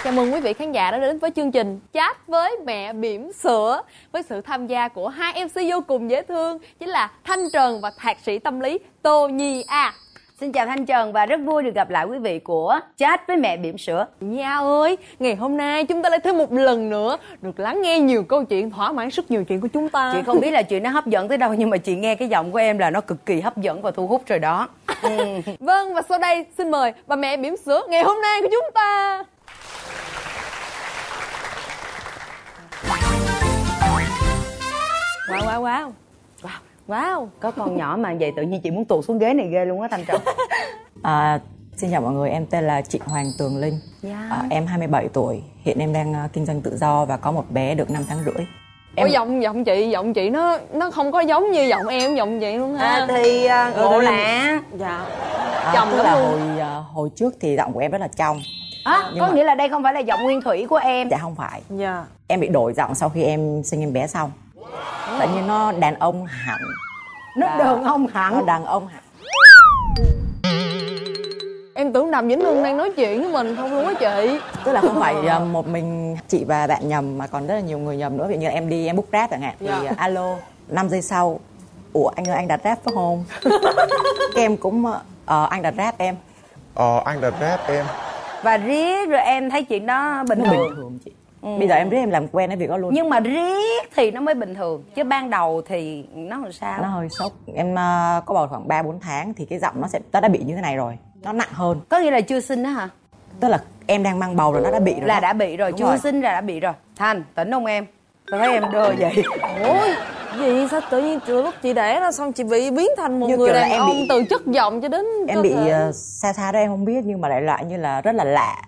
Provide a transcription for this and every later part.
Chào mừng quý vị khán giả đã đến với chương trình Chat với mẹ bỉm sữa, với sự tham gia của hai MC vô cùng dễ thương, chính là Thanh Trần và thạc sĩ tâm lý Tô Nhi A. Xin chào Thanh Trần và rất vui được gặp lại quý vị của Chat với mẹ bỉm sữa. Nha ơi, ngày hôm nay chúng ta lại thêm một lần nữa được lắng nghe nhiều câu chuyện thỏa mãn sức nhiều chuyện của chúng ta. Chị không biết là chuyện nó hấp dẫn tới đâu, nhưng mà chị nghe cái giọng của em là nó cực kỳ hấp dẫn và thu hút rồi đó. Vâng, và sau đây xin mời bà mẹ bỉm sữa ngày hôm nay của chúng ta. Wow. Có con nhỏ mà vậy tự nhiên chị muốn tụt xuống ghế này ghê luôn á Thanh Trần. Xin chào mọi người, em tên là chị Hoàng Tường Linh. Em 27 tuổi, hiện em đang kinh doanh tự do và có một bé được 5 tháng rưỡi. Em... giọng chị nó không có giống như giọng em, giọng chị luôn ha. Thì ngộ lạ. Dạ. Chồng tức là hồi trước thì giọng của em rất là trong. Có nghĩa là đây không phải là giọng nguyên thủy của em. Dạ không phải. Dạ. Em bị đổi giọng sau khi em sinh em bé xong. Tự nhiên nó đàn ông hẳn. Nó đàn ông hẳn. Nó đàn ông hẳn. Em tưởng Đàm Vĩnh Hưng đang nói chuyện với mình không luôn á chị. Tức là không phải một mình chị và bạn nhầm, mà còn rất là nhiều người nhầm nữa. Ví dụ như em đi em book rap chẳng hạn thì alo, 5 giây sau, ủa anh ơi anh đặt rap phải không? Cái em cũng anh đặt rap em. Anh đặt rap em. Và riết rồi em thấy chuyện đó bình thường chị. Bây giờ em riết em làm quen với việc đó luôn. Nhưng mà riết thì nó mới bình thường, chứ ban đầu thì nó làm sao? Nó hơi sốc. Em có bầu khoảng 3-4 tháng thì cái giọng nó đã bị như thế này rồi. Nó nặng hơn. Có nghĩa là chưa sinh đó hả? Tức là em đang mang bầu rồi nó đã bị rồi. Là đã bị rồi, chưa sinh ra đã bị rồi. Thành, tỉnh không em? Tôi thấy em đơ vậy. Ôi, gì sao tự nhiên từ lúc chị đẻ ra xong chị bị biến thành một người đàn ông từ chất giọng cho đến em bị xa đó em không biết, nhưng mà đại loại như là rất là lạ.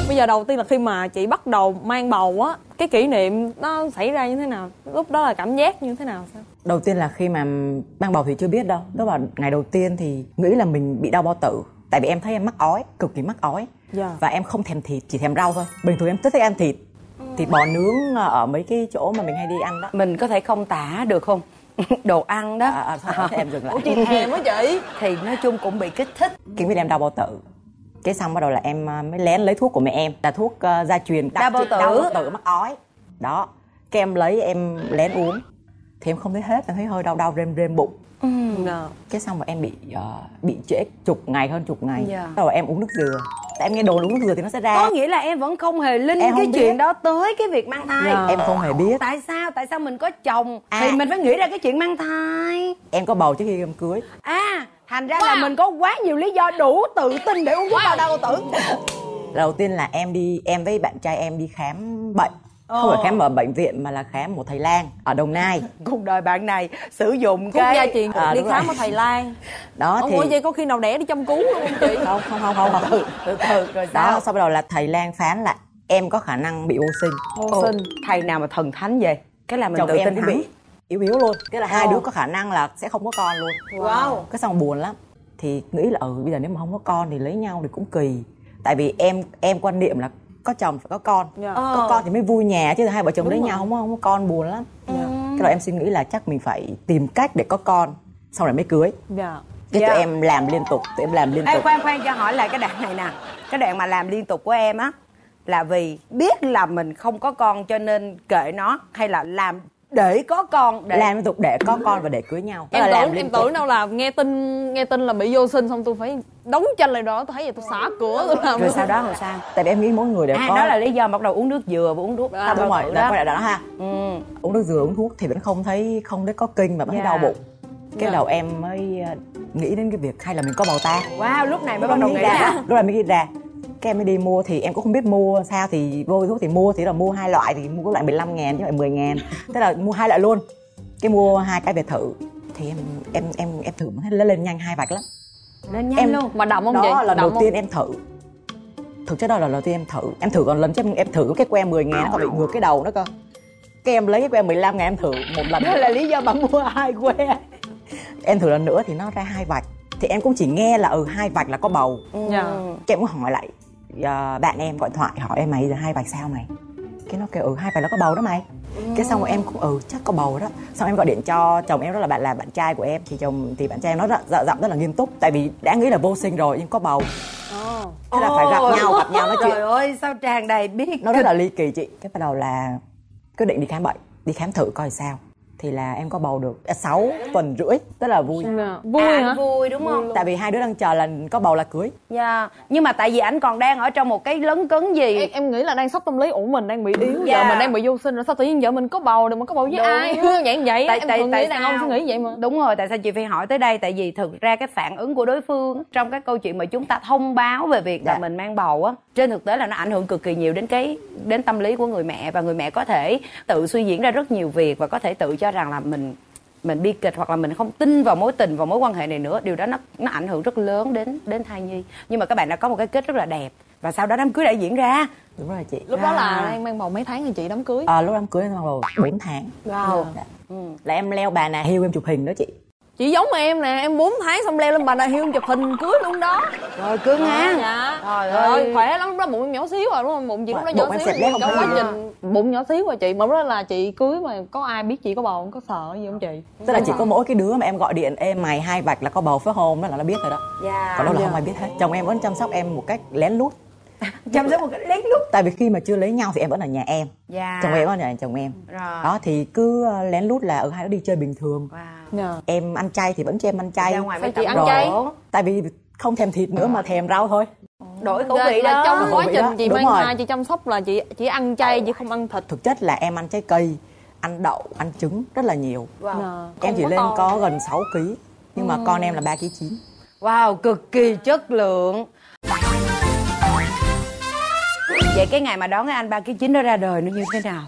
Bây giờ đầu tiên là khi mà chị bắt đầu mang bầu á, cái kỷ niệm nó xảy ra như thế nào? Lúc đó là cảm giác như thế nào sao? Đầu tiên là khi mà mang bầu thì chưa biết đâu. Đó vào ngày đầu tiên thì nghĩ là mình bị đau bao tử. Tại vì em thấy em mắc ói, cực kỳ mắc ói. Và em không thèm thịt, chỉ thèm rau thôi. Bình thường em rất thích ăn thịt. Thịt bò nướng ở mấy cái chỗ mà mình hay đi ăn đó. Mình có thể không tả được không? Đồ ăn đó. Em dừng lại. Ủa chị thèm á chị? Thì nói chung cũng bị kích thích. Khi biết em đau bao tử, cái xong bắt đầu là em mới lén lấy thuốc của mẹ em, là thuốc gia truyền đau bao tử mắc ói đó. Cái em lấy em lén uống thì em không thấy hết, em thấy hơi đau rêm bụng. Cái xong mà em bị trễ hơn chục ngày. Rồi em uống nước dừa, tại em nghe đồn uống nước dừa thì nó sẽ ra. Có nghĩa là em vẫn không hề linh cái chuyện đó tới cái việc mang thai. Em không hề biết. Tại sao mình có chồng thì mình phải nghĩ ra cái chuyện mang thai. Em có bầu trước khi em cưới. Thành ra là mình có quá nhiều lý do đủ tự tin để uống thuốc đau bao tử. Đầu tiên là em với bạn trai em đi khám bệnh. Không phải khám ở bệnh viện mà là khám một thầy lang ở Đồng Nai. Cuộc đời bạn này sử dụng thuốc gia truyền đi khám ở thầy lang. Đó thì vậy có khi nào đẻ đi chăm cứu luôn không chị? Không. Từ rồi sao? Đó, sau bắt đầu là thầy lang phán là em có khả năng bị vô sinh. Thầy nào mà thần thánh vậy? Cái là mình chồng tự em tin cũng hẳn. bị yếu luôn. Cái là hai đứa có khả năng là sẽ không có con luôn. Cái xong buồn lắm. Thì nghĩ là bây giờ nếu mà không có con thì lấy nhau thì cũng kỳ. Tại vì em quan niệm là có chồng phải có con. Có con thì mới vui nhà, chứ hai vợ chồng lấy nhau không có con buồn lắm. Cái đó em suy nghĩ là chắc mình phải tìm cách để có con, sau này mới cưới. Cái tụi em làm liên tục. Khoan cho hỏi lại cái đoạn này nè. Cái đoạn mà làm liên tục của em á là vì biết là mình không có con cho nên kệ nó, hay là làm để có con, làm liên tục để có con và để cưới nhau? Em tưởng đâu là nghe tin là bị vô sinh xong tôi phải đóng chanh lại đó, tôi thấy vậy tôi xả cửa tôi làm. Rồi sau đó rồi sao? Tại vì em nghĩ mỗi người đều có. Đó là lý do bắt đầu uống nước dừa và uống thuốc. Đúng rồi, đó ha. Uống nước dừa uống thuốc thì vẫn không thấy có kinh mà vẫn thấy đau bụng. Cái đầu em mới nghĩ đến cái việc hay là mình có bầu ta. Lúc này mới bắt đầu nghĩ ra. Lúc này mới nghĩ ra. Cái em mới đi mua thì em cũng không biết mua sao, thì vô thuốc thì mua, thì là mua 2 loại, thì mua cái loại 15.000 chứ lại 10.000. Thế là mua 2 loại luôn. Cái mua 2 cái về thử. Thì em thử mà thấy lên nhanh 2 vạch lắm. Lên nhanh luôn. Mà đậm không chị? Đó là lần đầu tiên em thử. Thực chất đó là lần đầu tiên em thử còn lần trước em thử cái que 10.000 nó còn bị ngược cái đầu nữa cơ. Cái em lấy cái que 15.000 em thử một lần. Đó là lý do bạn mua 2 que. Em thử lần nữa thì nó ra 2 vạch. Thì em cũng chỉ nghe là 2 vạch là có bầu. Cái em cũng hỏi lại bạn em, gọi thoại hỏi em mày giờ 2 vạch sao mày? Cái nó kêu 2 vạch nó có bầu đó mày. Cái xong rồi em cũng chắc có bầu đó. Xong em gọi điện cho chồng em, đó là bạn trai của em. Thì bạn trai em nó giọng rất là nghiêm túc, tại vì đã nghĩ là vô sinh rồi nhưng có bầu. Thế là phải gặp nhau nói chuyện. Trời ơi, sao tràn đầy biết. Nó rất là ly kỳ chị. Cái bắt đầu là quyết định đi khám bệnh, đi khám thử coi sao. Thì là em có bầu được 6 tuần rưỡi, rất là vui. Vui hả? Vui đúng không? Tại vì hai đứa đang chờ là có bầu là cưới. Dạ. Nhưng mà tại vì ảnh còn đang ở trong một cái lấn cấn gì. Em nghĩ là đang sốc tâm lý. Ủa mình đang bị yếu, giờ mình đang bị vô sinh rồi, sao tự nhiên vợ mình có bầu được, mà có bầu với ai? Vậy em thường nghĩ đàn ông suy nghĩ vậy mà. Đúng rồi, tại sao chị phải hỏi tới đây? Tại vì thực ra cái phản ứng của đối phương trong các câu chuyện mà chúng ta thông báo về việc là mình mang bầu á, trên thực tế là nó ảnh hưởng cực kỳ nhiều đến tâm lý của người mẹ, và người mẹ có thể tự suy diễn ra rất nhiều việc và có thể tự cho rằng là mình bi kịch, hoặc là mình không tin vào mối tình, vào mối quan hệ này nữa. Điều đó nó ảnh hưởng rất lớn đến thai nhi. Nhưng mà các bạn đã có một cái kết rất là đẹp, và sau đó đám cưới đã diễn ra. Đúng rồi chị. Lúc đó là đang mang bầu mấy tháng hả chị, đám cưới? Lúc đám cưới em mang bầu 4 tháng. Wow. Là em leo bà nà hiêu em chụp hình đó chị. Chị giống em nè, em 4 tháng xong leo lên bà nà hiêu em chụp hình cưới luôn đó. Rồi cưới nha. Dạ. Trời ơi khỏe lắm, lúc đó bụng em nhỏ xíu rồi đúng không? Bụng chị lúc đó nhỏ xíu. Trong quá trình bụng nhỏ xíu rồi chị, mà lúc đó là chị cưới mà có ai biết chị có bầu không, có sợ gì không chị? Tức là chỉ có mỗi cái đứa mà em gọi điện em mày 2 vạch là có bầu phải không, đó là nó biết rồi đó. Còn đâu là không ai biết hết. Chồng em vẫn chăm sóc em một cách lén lút. Chăm sóc một cách lén lút. Tại vì khi mà chưa lấy nhau thì em vẫn ở nhà em. Chồng em ở nhà chồng em. Đó thì cứ lén lút là hai đứa đi chơi bình thường. Em ăn chay thì vẫn cho em ăn chay. Ra ngoài chị ăn chay? Tại vì không thèm thịt nữa mà thèm rau thôi. Đổi khẩu vị đó. Trong quá trình chị mang thai, chị chăm sóc là chị chỉ ăn chay, chị không ăn thịt. Thực chất là em ăn trái cây, ăn đậu, ăn trứng rất là nhiều. Em chỉ lên có gần 6 kg. Nhưng mà con em là 3,9 kg. Wow, cực kỳ chất lượng. Vậy cái ngày mà đón cái anh 3,9 kg đó ra đời nó như thế nào?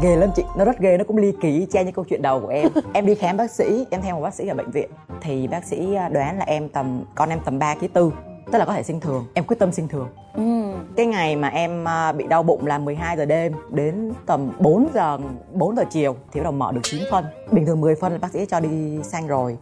Ghê lắm chị, nó rất ghê, nó cũng ly kỳ che như câu chuyện đầu của em. Em đi khám bác sĩ, em theo một bác sĩ ở bệnh viện. Thì bác sĩ đoán là con em tầm 3,4 kg. Tức là có thể sinh thường, em quyết tâm sinh thường. Cái ngày mà em bị đau bụng là 12 giờ đêm đến tầm 4 giờ chiều thì bắt đầu mở được 9 phân. Bình thường 10 phân là bác sĩ cho đi sanh rồi.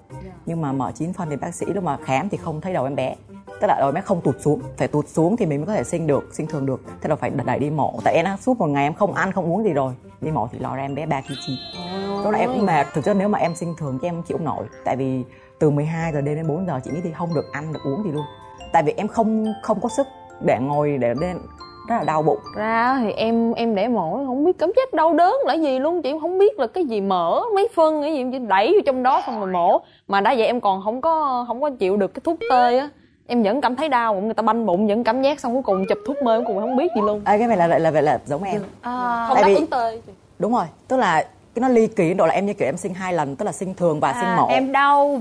Nhưng mà mở 9 phân thì bác sĩ lúc mà khám thì không thấy đầu em bé. Tức là đầu em bé không tụt xuống, phải tụt xuống thì mình mới có thể sinh thường được. Thế là phải đẩy đi mổ. Tại em suốt một ngày em không ăn không uống gì rồi. Đi mổ thì lò ra em bé 3,9 kg. Lúc đó em cũng mệt. Thực chất nếu mà em sinh thường thì em chịu không nổi. Tại vì từ 12 giờ đêm đến 4 giờ chị nghĩ thì không được ăn được uống gì luôn. Tại vì em không có sức để ngồi để lên, rất là đau bụng. Ra thì em để mổ không biết cảm giác đau đớn là gì luôn, chị không biết là cái gì mỡ mấy phân cái gì, em chỉ đẩy vô trong đó xong rồi mổ. Mà đã vậy em còn không có chịu được cái thuốc tê á, em vẫn cảm thấy đau bụng, người ta banh bụng vẫn cảm giác, xong cuối cùng chụp thuốc mê cuối cùng không biết gì luôn. Cái này là giống em. Không đáp ứng tê. Đúng rồi, tức là cái nó ly kỳ độ là em như kiểu em sinh 2 lần, tức là sinh thường và sinh mổ. Em đau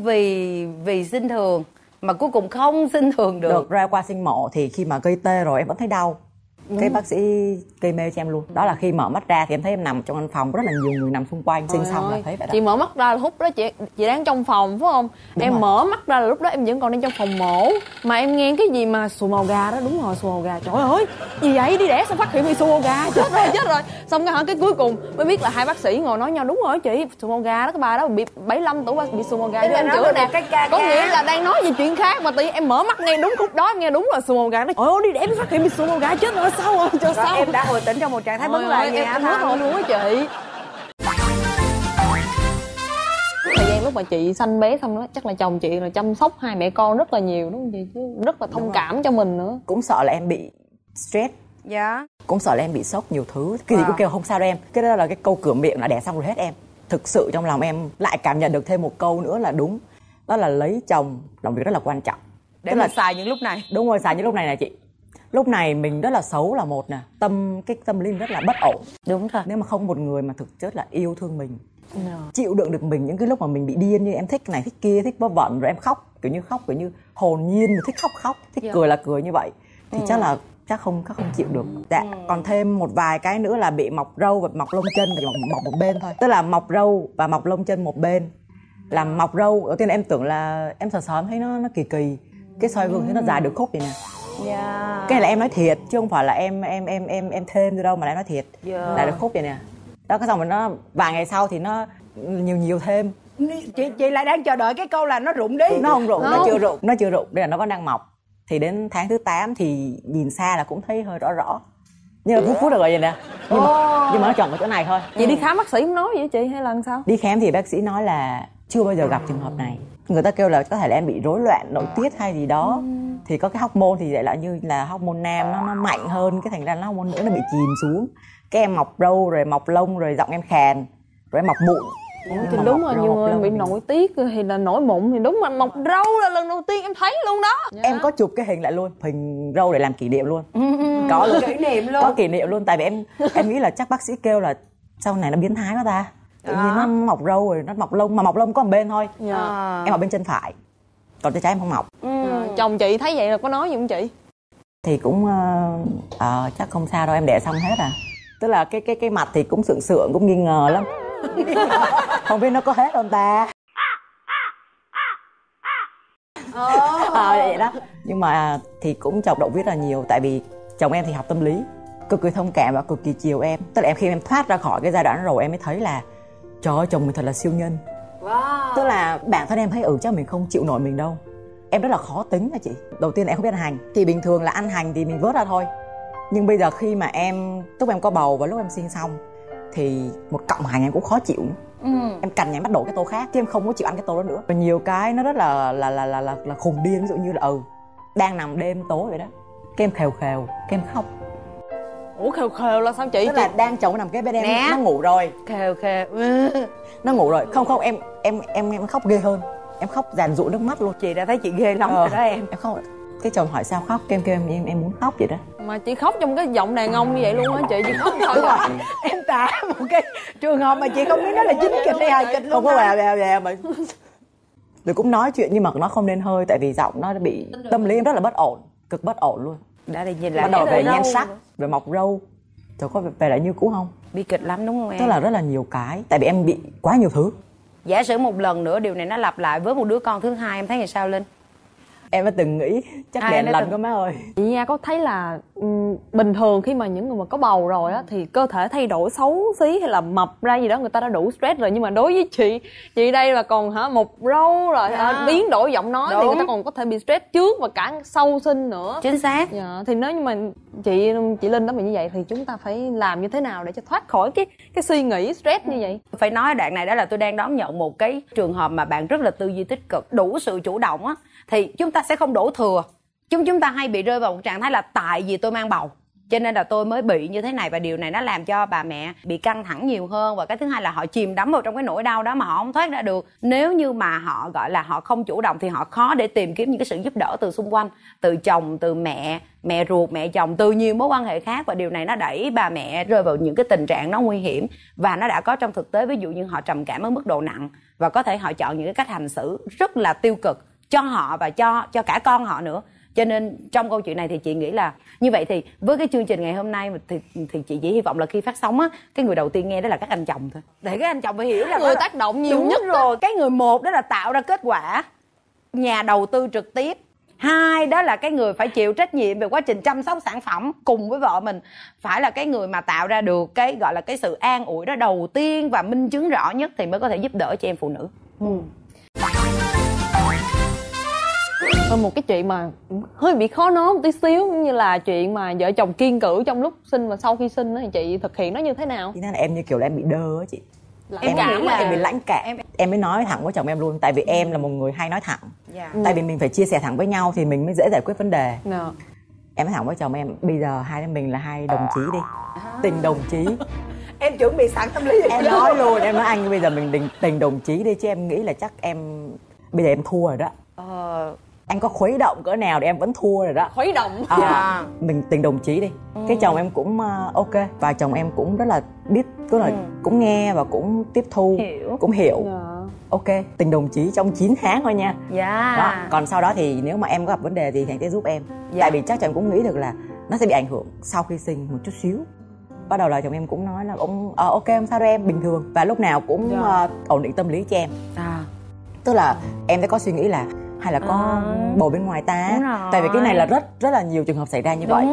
vì sinh thường mà cuối cùng không sinh thường được ra qua sinh mổ thì khi mà gây tê rồi em vẫn thấy đau. Cái bác sĩ gây mê cho em luôn. Đó là khi mở mắt ra thì em thấy em nằm trong căn phòng, rất là nhiều người nằm xung quanh. Sinh xong là thấy vậy đó. Chị mở mắt ra là lúc đó chị đang trong phòng phải không? Đúng em rồi. Mở mắt ra là lúc đó em vẫn còn đang trong phòng mổ. Mà em nghe cái gì mà xù màu gà đó. Đúng rồi, xù màu gà. Trời ơi, gì vậy? Đi đẻ xong phát hiện bị xù màu gà. Chết rồi. Xong cái cuối cùng mới biết là hai bác sĩ ngồi nói nhau. Đúng rồi chị, xù màu gà đó, cái bà đó bị 75 tuổi bị xù màu gà. Em chữa nè. Có nghĩa là đang nói về chuyện khác mà tự nhiên em mở mắt nghe đúng khúc đó, em nghe đúng là xù màu gà. Trời ơi, đi đẻ phát hiện bị xù màu gà. Chết rồi, sao rồi? Sao? Em đã hồi tỉnh trong một trạng thái bất lợi nha. Em hết hồn luôn á chị. Thời gian lúc mà chị sanh bé xong đó, chắc là chồng chị là chăm sóc hai mẹ con rất là nhiều đúng không chị? Chứ rất là thông cảm cho mình nữa. Cũng sợ là em bị stress. Dạ. Cũng sợ là em bị sốc nhiều thứ. Cái gì cũng kêu không sao đâu em. Cái đó là cái câu cửa miệng là đẻ xong rồi hết em. Thực sự trong lòng em lại cảm nhận được thêm một câu nữa là đúng. Đó là lấy chồng là một việc rất là quan trọng. Để mình xài những lúc này. Đúng rồi, xài những lúc này nè chị. Lúc này mình rất là xấu là một nè, cái tâm lý rất là bất ổn. Đúng rồi. Nếu mà không một người mà thực chất là yêu thương mình, chịu đựng được mình những cái lúc mà mình bị điên, như em thích cái này thích kia, thích vớ vẩn rồi em khóc kiểu như hồn nhiên, thích khóc, thích cười là cười như vậy thì chắc không chịu được. Còn thêm một vài cái nữa là bị mọc râu và mọc lông chân, và mọc một bên thôi. Tức là mọc râu và mọc lông chân một bên. Là mọc râu đầu tiên em tưởng là em sờ thấy nó kỳ, cái soi gương thấy nó dài được khúc vậy nè. Cái này là em nói thiệt chứ không phải là em thêm gì đâu, mà là em nói thiệt. Là được khúc vậy nè. Đó, cái xong rồi nó vài ngày sau thì nó nhiều thêm. Chị lại đang chờ đợi cái câu là nó rụng đi. Nó không rụng, nó chưa rụng, đây là nó vẫn đang mọc. Thì đến tháng thứ 8 thì nhìn xa là cũng thấy hơi rõ. Nhưng mà phút được rồi vậy nè. Nhưng mà nó chọn ở chỗ này thôi. Chị đi khám bác sĩ không nói vậy chị hay là sao? Đi khám thì bác sĩ nói là chưa bao giờ gặp trường hợp này. Người ta kêu là có thể là em bị rối loạn nội tiết hay gì đó, thì có cái hormone thì lại là như là hormone nam nó mạnh hơn, cái thành ra nó hormone nữ nó bị chìm xuống, cái em mọc râu rồi mọc lông rồi giọng em khàn rồi em mọc mụn. Thì đúng rồi, nhiều người bị nội tiết thì là nổi mụn, thì đúng mà mọc râu là lần đầu tiên em thấy luôn đó. Em có chụp cái hình lại luôn, hình râu để làm kỷ niệm luôn. Có luôn, kỷ niệm luôn, có kỷ niệm luôn. Tại vì em nghĩ là chắc bác sĩ kêu là sau này nó biến thái quá ta, tự nhiên nó mọc râu rồi nó mọc lông, mà mọc lông có một bên thôi. Em ở bên chân phải, còn tay trái em không mọc. Chồng chị thấy vậy là có nói gì không chị? Thì cũng chắc không sao đâu, em đẻ xong hết à. Tức là cái mặt thì cũng sượng sượng, cũng nghi ngờ lắm. Không biết nó có hết không ta. Vậy đó. Nhưng mà thì cũng chồng động viên là nhiều. Tại vì chồng em thì học tâm lý, cực kỳ thông cảm và cực kỳ chiều em. Tức là khi em thoát ra khỏi cái giai đoạn đó rồi, em mới thấy là trời ơi, chồng mình thật là siêu nhân. Tức là bản thân em thấy chắc mình không chịu nổi mình đâu. Em rất là khó tính hả chị. Đầu tiên là em không biết ăn hành. Thì bình thường là ăn hành thì mình vớt ra thôi. Nhưng bây giờ khi mà lúc em có bầu và lúc em sinh xong thì một cọng hành em cũng khó chịu nữa. Em cằn nhằn bắt đổ cái tô khác, chứ em không có chịu ăn cái tô đó nữa. Và nhiều cái nó rất là khùng điên. Ví dụ như là đang nằm đêm tối vậy đó, cái em khều cái em khóc. Ủa khều là sao chị? Tức là đang chồng nằm kế bên em, nó ngủ rồi, khều nó ngủ rồi. Không em khóc ghê hơn, em khóc dàn dụa nước mắt luôn. Chị đã thấy chị ghê lắm rồi đó em không. Cái chồng hỏi sao khóc, kêu em muốn khóc vậy đó. Mà chị khóc trong cái giọng đàn ông như vậy luôn á chị khóc thôi. Đúng rồi. Em tả một cái trường hợp mà chị không biết nó là chính kịch hay hài kịch luôn. Không có bè mà rồi cũng nói chuyện nhưng mà nó không nên hơi, tại vì giọng nó bị tâm lý em rất là bất ổn, cực bất ổn luôn. Đã thì nhìn lại bắt đầu về nhan sắc, về mọc râu, rồi có về lại như cũ không? Bi kịch lắm đúng không em? Tức là rất là nhiều cái, tại vì em bị quá nhiều thứ. Giả sử một lần nữa điều này nó lặp lại với một đứa con thứ hai, em thấy như sao Linh? Em đã từng nghĩ chắc đèn lần có má ơi. Chị Nha có thấy là bình thường khi mà những người mà có bầu rồi á thì cơ thể thay đổi xấu xí hay là mập ra gì đó người ta đã đủ stress rồi, nhưng mà đối với chị đây là còn một râu rồi biến đổi giọng nói thì người ta còn có thể bị stress trước và cả sau sinh nữa. Chính xác. Thì nếu như mà chị Linh đó bị như vậy thì chúng ta phải làm như thế nào để cho thoát khỏi cái suy nghĩ stress như vậy? Phải nói đoạn này đó là tôi đang đón nhận một cái trường hợp mà bạn rất là tư duy tích cực, đủ sự chủ động á, thì chúng ta sẽ không đổ thừa. Chúng ta hay bị rơi vào một trạng thái là tại vì tôi mang bầu cho nên là tôi mới bị như thế này, và điều này nó làm cho bà mẹ bị căng thẳng nhiều hơn. Và cái thứ hai là họ chìm đắm vào trong cái nỗi đau đó mà họ không thoát ra được. Nếu như mà họ gọi là họ không chủ động thì họ khó để tìm kiếm những cái sự giúp đỡ từ xung quanh, từ chồng, từ mẹ ruột, mẹ chồng, từ nhiều mối quan hệ khác. Và điều này nó đẩy bà mẹ rơi vào những cái tình trạng nó nguy hiểm. Và nó đã có trong thực tế, ví dụ như họ trầm cảm ở mức độ nặng và có thể họ chọn những cái cách hành xử rất là tiêu cực cho họ và cho cả con họ nữa. Cho nên trong câu chuyện này thì chị nghĩ là như vậy. Thì với cái chương trình ngày hôm nay thì chị chỉ hy vọng là khi phát sóng á, cái người đầu tiên nghe đó là các anh chồng thôi, để các anh chồng phải hiểu là người tác động nhiều nhất rồi. Cái người một đó là tạo ra kết quả, nhà đầu tư trực tiếp. Hai đó là cái người phải chịu trách nhiệm về quá trình chăm sóc sản phẩm cùng với vợ mình, phải là cái người mà tạo ra được cái gọi là cái sự an ủi đó đầu tiên và minh chứng rõ nhất thì mới có thể giúp đỡ chị em phụ nữ. Một cái chuyện mà hơi bị khó nói một tí xíu, như là chuyện mà vợ chồng kiêng cữ trong lúc sinh và sau khi sinh đó, thì chị thực hiện nó như thế nào? Thế nên là em như kiểu là em bị đơ á chị. Em bị lãnh cảm. Em mới nói thẳng với chồng em luôn, tại vì em là một người hay nói thẳng. Tại vì mình phải chia sẻ thẳng với nhau thì mình mới dễ giải quyết vấn đề. Em nói thẳng với chồng em, bây giờ hai đứa mình là hai đồng chí đi, tình đồng chí. Em chuẩn bị sẵn tâm lý. Em nói luôn, em nói anh bây giờ mình tình đồng chí đi, chứ em nghĩ là chắc em bây giờ em thua rồi đó. Anh có khuấy động cỡ nào thì em vẫn thua rồi đó. Khuấy động. Mình tình đồng chí đi. Cái chồng em cũng ok, và chồng em cũng rất là biết, tức là cũng nghe và cũng tiếp thu, cũng hiểu. Ok, tình đồng chí trong 9 tháng thôi nha. Đó. Còn sau đó thì nếu mà em có gặp vấn đề thì Thành sẽ giúp em. Tại vì chắc chồng em cũng nghĩ được là nó sẽ bị ảnh hưởng sau khi sinh một chút xíu. Bắt đầu là chồng em cũng nói là ok không sao đâu em, bình thường. Và lúc nào cũng ổn định tâm lý cho em. Tức là em đã có suy nghĩ là hay là có bầu bên ngoài ta. Tại vì cái này là rất là nhiều trường hợp xảy ra như vậy.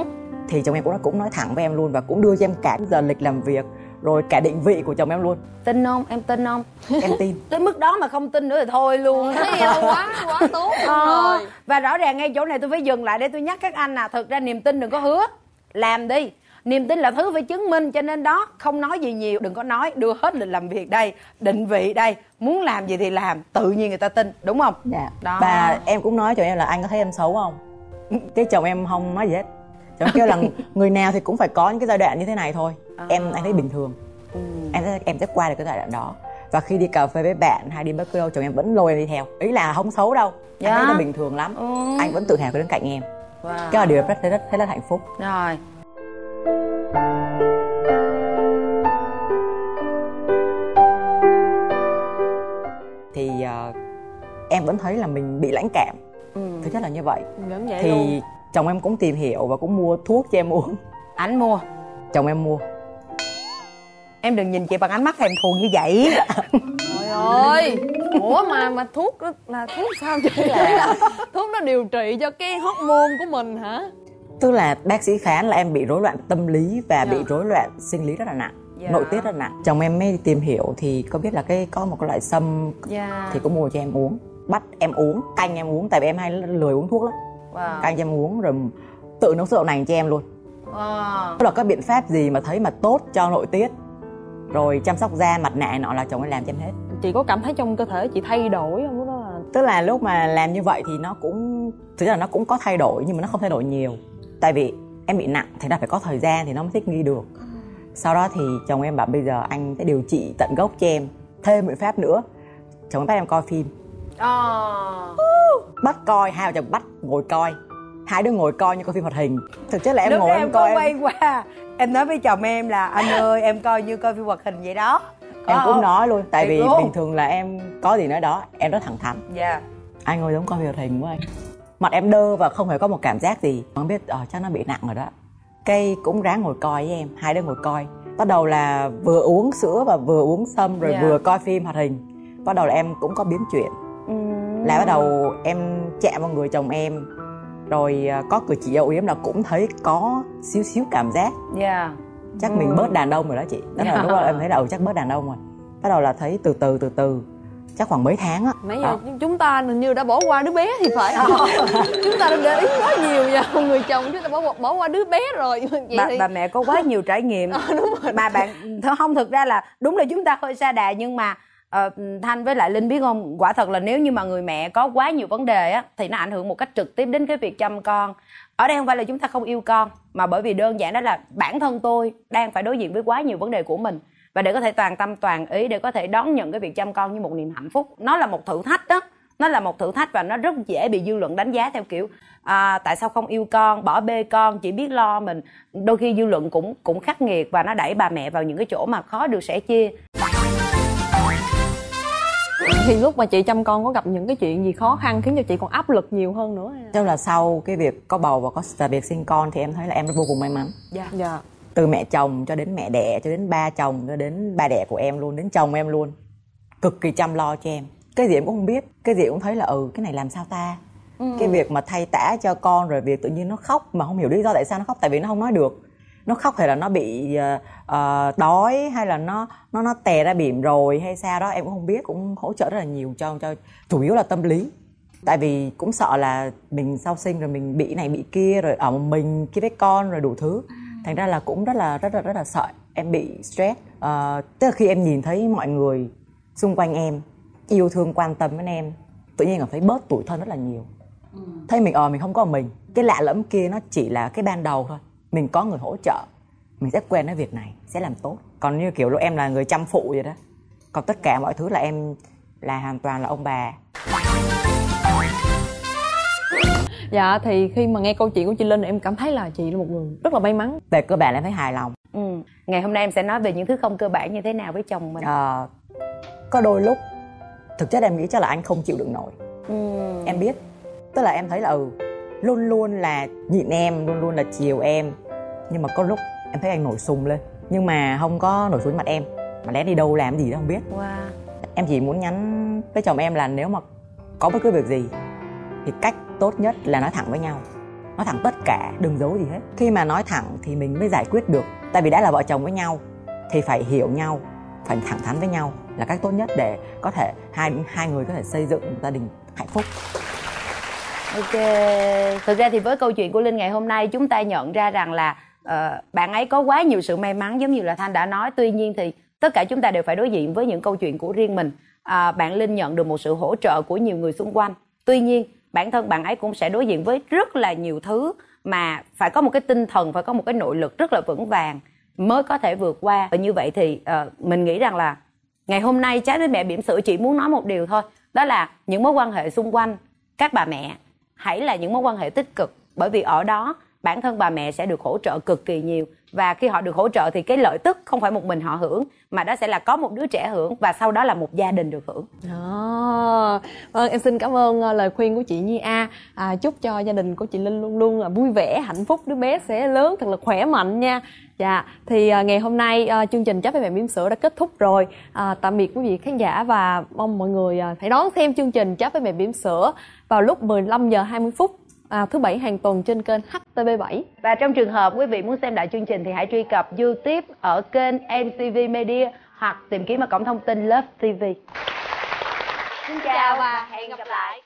Thì chồng em cũng nói thẳng với em luôn, và cũng đưa cho em cả giờ lịch làm việc, rồi cả định vị của chồng em luôn. Tin không? Em tin không? Em tin. Tới mức đó mà không tin nữa thì thôi luôn. Quá tốt rồi. Và rõ ràng ngay chỗ này tôi phải dừng lại để tôi nhắc các anh thực ra niềm tin đừng có hứa, làm đi. Niềm tin là thứ phải chứng minh, cho nên đó không nói gì nhiều, đừng có nói, đưa hết lịch làm việc đây, định vị đây, muốn làm gì thì làm, tự nhiên người ta tin, đúng không? Dạ. Đó. Và em cũng nói cho em là anh có thấy em xấu không? Cái chồng em không nói gì hết. Chồng em kêu là người nào thì cũng phải có những cái giai đoạn như thế này thôi. Anh thấy bình thường. Em sẽ qua được cái giai đoạn đó. Và khi đi cà phê với bạn hay đi bất cứ đâu, chồng em vẫn lôi em đi theo. Ý là không xấu đâu. Anh thấy là bình thường lắm. Anh vẫn tự hào đứng cạnh em. Cái là điều rất hạnh phúc. Rồi. Thì em vẫn thấy là mình bị lãnh cảm. Thứ nhất là như vậy. Vậy thì luôn. chồng em cũng tìm hiểu và cũng mua thuốc cho em uống. Anh mua? Chồng em mua. Em đừng nhìn chị bằng ánh mắt thèm thuồng như vậy. Trời ơi. Ủa mà thuốc đó là thuốc sao chị? Là thuốc nó điều trị cho cái hormone của mình hả? Tức là bác sĩ phán là em bị rối loạn tâm lý và bị rối loạn sinh lý rất là nặng. Nội tiết rất là nặng. Chồng em mới tìm hiểu thì có biết là có một cái loại sâm thì cũng mua cho em uống. Bắt em uống, canh em uống, tại vì em hay lười uống thuốc lắm. Canh cho em uống rồi tự nấu sữa đậu nành cho em luôn. Tức là các biện pháp gì mà thấy mà tốt cho nội tiết rồi chăm sóc da, mặt nạ nọ là chồng em làm cho em hết. Chị có cảm thấy trong cơ thể chị thay đổi không? Đó là... Tức là lúc mà làm như vậy thì nó cũng thực ra là nó cũng có thay đổi, nhưng mà nó không thay đổi nhiều. Tại vì em bị nặng thì nó phải có thời gian thì nó mới thích nghi được. Sau đó thì chồng em bảo bây giờ anh sẽ điều trị tận gốc cho em, thêm biện pháp nữa. Chồng em bắt em coi phim. Bắt coi, hai vợ chồng bắt ngồi coi. Hai đứa ngồi coi như coi phim hoạt hình. Thực chất là em lúc ngồi em coi. có quay qua em nói với chồng em là anh ơi em coi như coi phim hoạt hình vậy đó. Em cũng nói luôn. Tại vì luôn. bình thường là em có gì nói đó. Em rất thẳng thắn. Anh ngồi giống coi phim hoạt hình của anh. Mặt em đơ và không hề có một cảm giác gì. Không biết chắc nó bị nặng rồi đó. Cây cũng ráng ngồi coi với em. Hai đứa ngồi coi. Bắt đầu là vừa uống sữa và vừa uống sâm rồi vừa coi phim hoạt hình. Bắt đầu là em cũng có biến chuyển. Là bắt đầu em chạm vào người chồng em, rồi có cử chỉ âu yếm là cũng thấy có xíu cảm giác. Chắc mình bớt đàn ông rồi đó chị. Đó là lúc đó em thấy là chắc bớt đàn ông rồi. Bắt đầu là thấy từ từ chắc khoảng mấy tháng á. Nãy giờ chúng ta hình như đã bỏ qua đứa bé thì phải. Chúng ta đã để ý quá nhiều vào người chồng, chúng ta bỏ qua đứa bé rồi. Bà mẹ có quá nhiều trải nghiệm. Đúng rồi. Mà bạn không, thực ra là đúng là chúng ta hơi sa đà, nhưng mà Thanh với lại Linh biết không, quả thật là nếu như mà người mẹ có quá nhiều vấn đề á thì nó ảnh hưởng một cách trực tiếp đến cái việc chăm con. Ở đây không phải là chúng ta không yêu con, mà bởi vì đơn giản đó là bản thân tôi đang phải đối diện với quá nhiều vấn đề của mình, và để có thể toàn tâm toàn ý, để có thể đón nhận cái việc chăm con như một niềm hạnh phúc, nó là một thử thách đó. Nó là một thử thách và nó rất dễ bị dư luận đánh giá theo kiểu tại sao không yêu con, bỏ bê con, chỉ biết lo mình. Đôi khi dư luận cũng khắc nghiệt và nó đẩy bà mẹ vào những cái chỗ mà khó được sẻ chia. Thì lúc mà chị chăm con có gặp những cái chuyện gì khó khăn khiến cho chị còn áp lực nhiều hơn nữa? Tức là sau cái việc có bầu và việc sinh con thì em thấy là em vô cùng may mắn. Dạ. Từ mẹ chồng cho đến mẹ đẻ, cho đến ba chồng, cho đến ba đẻ của em luôn, đến chồng em luôn, cực kỳ chăm lo cho em. Cái gì em cũng không biết, cái gì cũng thấy là cái này làm sao ta. Cái việc mà thay tã cho con, rồi việc tự nhiên nó khóc mà không hiểu lý do tại sao nó khóc, tại vì nó không nói được. Nó khóc hay là nó bị đói, hay là nó tè ra bỉm rồi hay sao đó em cũng không biết. Cũng hỗ trợ rất là nhiều cho chủ yếu là tâm lý. Tại vì cũng sợ là mình sau sinh rồi mình bị này bị kia, rồi ở một mình kia với con rồi đủ thứ. Thành ra là cũng rất là sợ em bị stress. Tức là khi em nhìn thấy mọi người xung quanh em yêu thương quan tâm đến em, tự nhiên cảm thấy bớt tủi thân rất là nhiều. Thấy mình mình không có mình. Cái lạ lẫm kia nó chỉ là cái ban đầu thôi. Mình có người hỗ trợ, mình sẽ quen với việc này, sẽ làm tốt. Còn như kiểu lúc em là người chăm phụ vậy đó, còn tất cả mọi thứ là em là hoàn toàn là ông bà. Dạ, thì khi mà nghe câu chuyện của chị Linh em cảm thấy là chị là một người rất là may mắn. Về cơ bản em thấy hài lòng. Ngày hôm nay em sẽ nói về những thứ không cơ bản như thế nào với chồng mình? Có đôi lúc thực chất em nghĩ chắc là anh không chịu đựng nổi. Em biết. Tức là em thấy là luôn luôn là nhịn em, luôn luôn là chiều em. Nhưng mà có lúc em thấy anh nổi sùng lên, nhưng mà không có nổi xuống mặt em, mà lén đi đâu làm gì đó không biết. Em chỉ muốn nhắn với chồng em là nếu mà có bất cứ việc gì thì cách tốt nhất là nói thẳng với nhau. Nói thẳng tất cả, đừng giấu gì hết. Khi mà nói thẳng thì mình mới giải quyết được. Tại vì đã là vợ chồng với nhau thì phải hiểu nhau, phải thẳng thắn với nhau là cách tốt nhất để có thể hai người có thể xây dựng một gia đình hạnh phúc. Ok, thực ra thì với câu chuyện của Linh ngày hôm nay chúng ta nhận ra rằng là bạn ấy có quá nhiều sự may mắn giống như là Thanh đã nói. Tuy nhiên thì tất cả chúng ta đều phải đối diện với những câu chuyện của riêng mình. Bạn Linh nhận được một sự hỗ trợ của nhiều người xung quanh. Tuy nhiên bản thân bạn ấy cũng sẽ đối diện với rất là nhiều thứ mà phải có một cái tinh thần, phải có một cái nội lực rất là vững vàng mới có thể vượt qua. Và như vậy thì mình nghĩ rằng là ngày hôm nay Trái với mẹ bỉm sữa chỉ muốn nói một điều thôi. Đó là những mối quan hệ xung quanh các bà mẹ hãy là những mối quan hệ tích cực. Bởi vì ở đó bản thân bà mẹ sẽ được hỗ trợ cực kỳ nhiều. Và khi họ được hỗ trợ thì cái lợi tức không phải một mình họ hưởng, mà đó sẽ là có một đứa trẻ hưởng và sau đó là một gia đình được hưởng. Vâng, em xin cảm ơn lời khuyên của chị Nhi A. Chúc cho gia đình của chị Linh luôn luôn là vui vẻ, hạnh phúc, đứa bé sẽ lớn thật là khỏe mạnh nha. Dạ, thì ngày hôm nay chương trình Trái với mẹ bỉm sữa đã kết thúc rồi. Tạm biệt quý vị khán giả và mong mọi người hãy đón xem chương trình Trái với mẹ bỉm sữa vào lúc 15:20 thứ Bảy hàng tuần trên kênh HTV7. Và trong trường hợp quý vị muốn xem lại chương trình thì hãy truy cập YouTube ở kênh MTV Media hoặc tìm kiếm ở cổng thông tin Love TV. Xin chào và hẹn gặp lại.